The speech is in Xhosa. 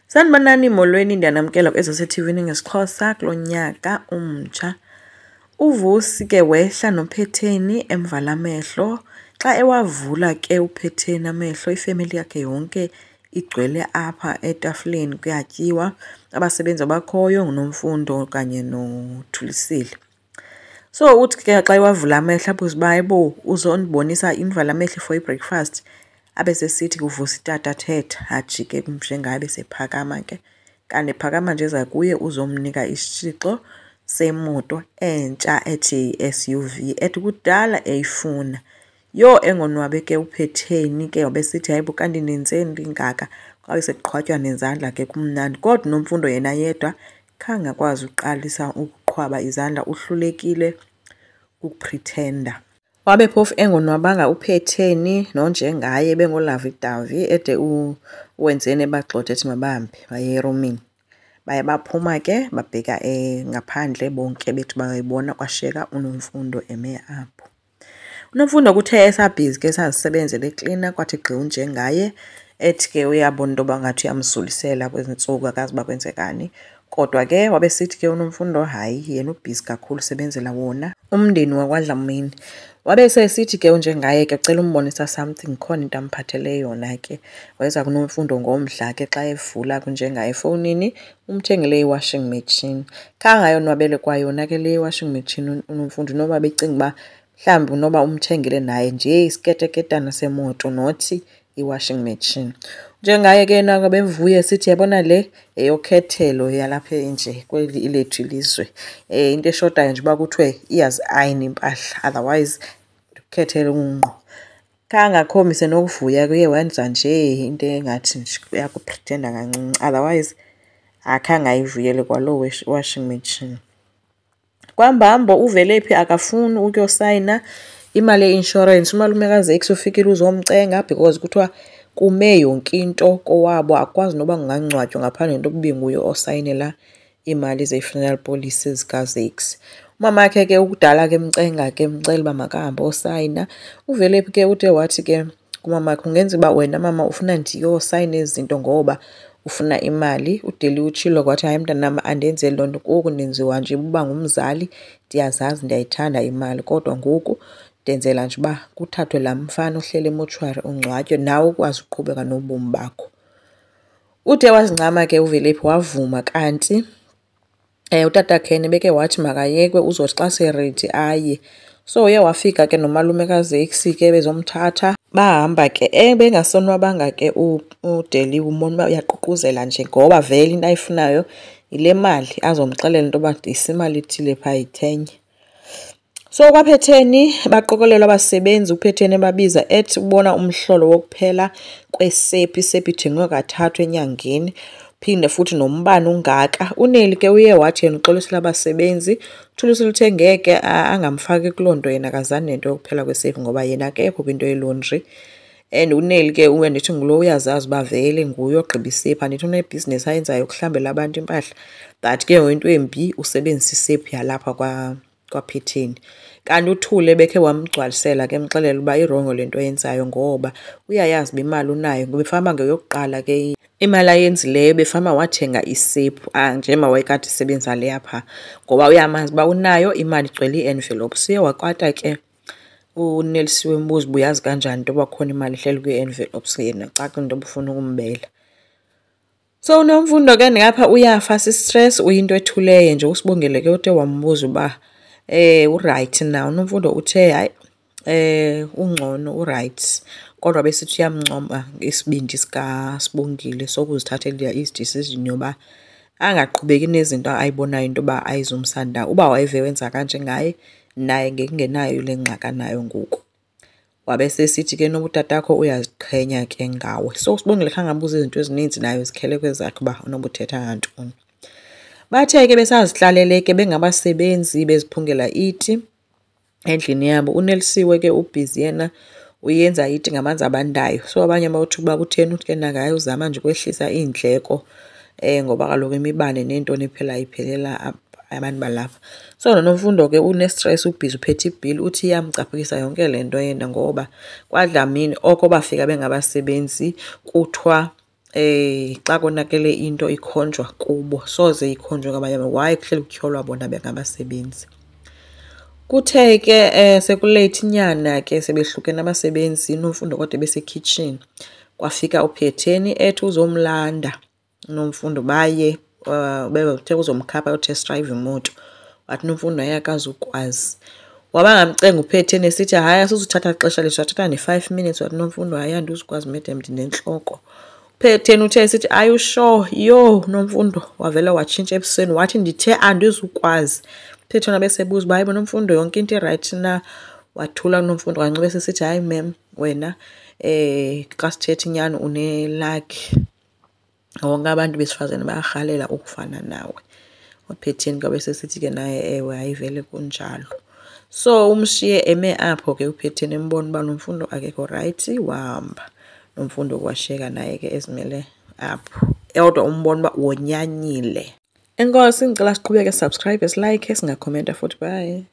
Sanibonani molweni, ndiyanamkela kwezoseTV ngesiXhosa kulo nyaka umtsha. Uvusi ke wehla noPhetheni emvala amehlo. Xa ewavula ke uPhetheni amehlo, ifemeli yakhe yonke igcwele apha etafuleni kuyatyiwa. Abasebenzi abakhoyo nguNomfundo kanye noThulisile. So uthi ke xa ewavula amehlo abuze uba hayibo uzondibonisa imvala amehlo for ibreakfast. Abe sesithi kuvusa itata thetha ajike njengaye besephakama ke. Kanti ephakama nje eza kuye uzomnika isitshixo semoto entsha ethi SUV ethi kudala eyifuna. Yo engonwabe ke uPhetheni ke wabesithi hayibo kanti nenzeni lingaka. Kwabe sekuqhwatywa nezandla ke kumnandi. Kodwa Nomfundo yena yedwa khange akwazi uqalisa ukuqhwaba izandla, uhlulekile ukupretenda. Wabe phofu engonwabanga uPhetheni nonjengaye bengolavidavi ede uwenzeni bagxotha ethi mabahambe baye erumini. Baye baphuma ke babheka ngaphandle bonke bethu bayibona kwashiyeka uNomfundo eme apho. uNomfundo kuthe esabhizi ke sazisebenzela eklina kwathi gqiwu njengaye ethi ke uyabona into yoba ngathi uyamsulisela kwezi ntsuku akazi uba kwenzekani. Kodwa ke wabesithi ke uNomfundo hayi yena ubhizi kakhulu usebenzela wona umndeni wakwaDlamini. Wabe sesithi ke njengaye ke cela umbonisa something khona into amphathele yona ke. Weza kuNomfundo ngomdla ke xa evula kunjengaye efowunini umthengele i-washing machine. Khange ayonwabele kwayona ke le washing machine uNomfundo noba becinga uba mhlawumbi noba umthengele naye nje isiketeketana semoto nothi i-washing machine. Njengaye ke nako bevuye sithi yabona le eyokhethelo yalapha nje kweli ilethu ilizwe. Into eshodayo nje uba kuthiwe iyazi-ayina impahla, otherwise ukhethelo unqo. Khange akhombise nokuvuya kuye wenza nje into engathi nje uyakupretenda kancinci, otherwise akhange ayivuyele kwaloo washing machine. Kwambambo uVelephi akafuni ukuyosayina imali ye-insurance. Umalumekazi ex ufikile uzomcenga because kuthiwa kume yonke into kowabo, akwazi noba kungangcwatywa ngaphandle into okubi nguye osayinela imali ze-funeral policies zikaZakes. Umamakhe ke ukudala ke emcenga ke emcela uba makahambe osayina. uVelephi ke uthe wathi ke kumamakhe ungenza uba wena mama ufuna ndiyosayina ezi zinto ngoba ufuna imali. uDeli utshilo kwathi hayi mntanam andenzeli loo nto, ngoku ndenziwa nje uba ngumzali, ndiyazazi ndiyayithanda imali kodwa ngoku ndenzela nje uba kuthathwe laa mfana uhlele emoshwari ungcwatywe nawe ukwazi uqhubeka nobomi bakho. Ude wazincama ke uVelephi wavuma, kanti utata Khene beke wathi makayekwe uzothi xa seredi aye. So uye wafika ke nomalumekazi ex ke bezomthatha bahamba ke bengasonwabanga ke uDeli umona uba uyaququzela nje ngoba vele into ayifunayo yile mali, azomxelela into yoba isimali ithile phaa yithenye. So kwaPhetheni baqokolelwa abasebenzi, uPhetheni ebabiza ethi ubona umhlolo wokuphela kwesephi, isephi ithengwe kathathu enyangeni, phinde futhi nombane ungaka. uNeli ke uye wathi yena uxolisela abasebenzi, uThulisile uthe ngeke angamfaki kuloo nto yena akazani nento yokuphela kwesephi ngoba yena akekho kwinto yelaundry. And uNeli ke uwe ndithi ngulo uyazazi uba vele nguye ogqiba isephi, andithi unebhizinesi ayenzayo ukuhlambela abantu impahla, but ke into embi usebenzisa isephi yalapha kwaPhetheni. Kanti uThule bekhe wamgcwalisela ke emxelela uba irongo le nto yenzayo ngoba uyayazi uba imali unayo. Ngoba efama ngeyokuqala ke imali ayenzileyo befama wathenga isephu njema wayekade isebenza le yapha ngoba uyamazi uba unayo imali igcwele i-envelope. Siye wakwata ke uNelisiwe embuza uba uyazi kanjani into yoba khona imali ihleli kwii-envelopes, yena caca into obufuna ukumbela. So uNomfundo ke ngapha uyafa si-stress, uyinto ethuleyo nje. uSibongile ke uthe wambuza uba urayithi na. uNomfundo uthe hayi ungcono urayithi, kodwa besithi uyamncoma isibindi sikaSibongile sokuzithathela izi-decision yoba angaqhubeki nezinto ayibonayo into yoba ayizumsanda. Uba wayive wenza kanje ngaye naye ngekungenayo le ngxaki anayo ngoku. Wabe sesithi ke noba utatakho uyaziqhenya ke ngawe. So uSibongile khange ambuze izinto ezininzi nayo zikhele kwezakhe uba unoba uthetha ngantoni. Bathe ke besazihlalele ke bengabasebenzi beziphungela iti endlini yabo. uNelisiwe ke ubhizi yena uyenza iti ngamanzi abandayo. So abanye bawuthi uba kutheni uthi ke nakaye uzama nje ukwehlisa iindleko ngoba kaloku imibane nento nephela iphelela abantu balapha. So noNomfundo ke une-stress, ubhizi uphethe ibhili, uthi iyamcaphukisa yonke le nto yena ngoba kwaDlamini oko bafika bengabasebenzi kuthiwa xa konakele into ikhonjwa kubo, soze ikhonjwe ngabanye why kuhleli kutyholwa bona bengabasebenzi. Kuthe ke sekuleyithi nyana ke sebehlukene abasebenzi, Nomfundo kodwa besekitchen. Kwafika uPhetheni ethi uzomlanda Nomfundo baye bethe uzomkhapha uyotest drive imoto. Wathi Nomfundo ayakazukwazi. Wabangamcenga uPhetheni esithi hayi asizuthatha ixesha lethu, sathatha ne-5 minutes. Wathi Nomfundo hayi andizukwazi madam ndinentloko. uPhetheni uthe esithi are you sure? Yo Nomfundo wavele watshintsha ebusweni wathi ndithe andizukwazi. uPhetheni abesebuza uba hayi Nomfundo yonke into right na? Wathula Nomfundo kancube sesithi hayi ma'am wena xa sithetha inyani unelakhi. Wonke abantu besifazane bayarhalela ukufana nawe. uPhetheni kwabe sesithi ke naye ewe ayivele kunjalo. So umshiye eme apho ke uPhetheni embona uba Nomfundo akekho right, wahamba. Nomfundo kwashiyeka naye ke ezimele apho. Kodwa umbona uba wonyanyile. Enkosi ngicela siqhubeke subscribe, like, singakhomenta futhi bye.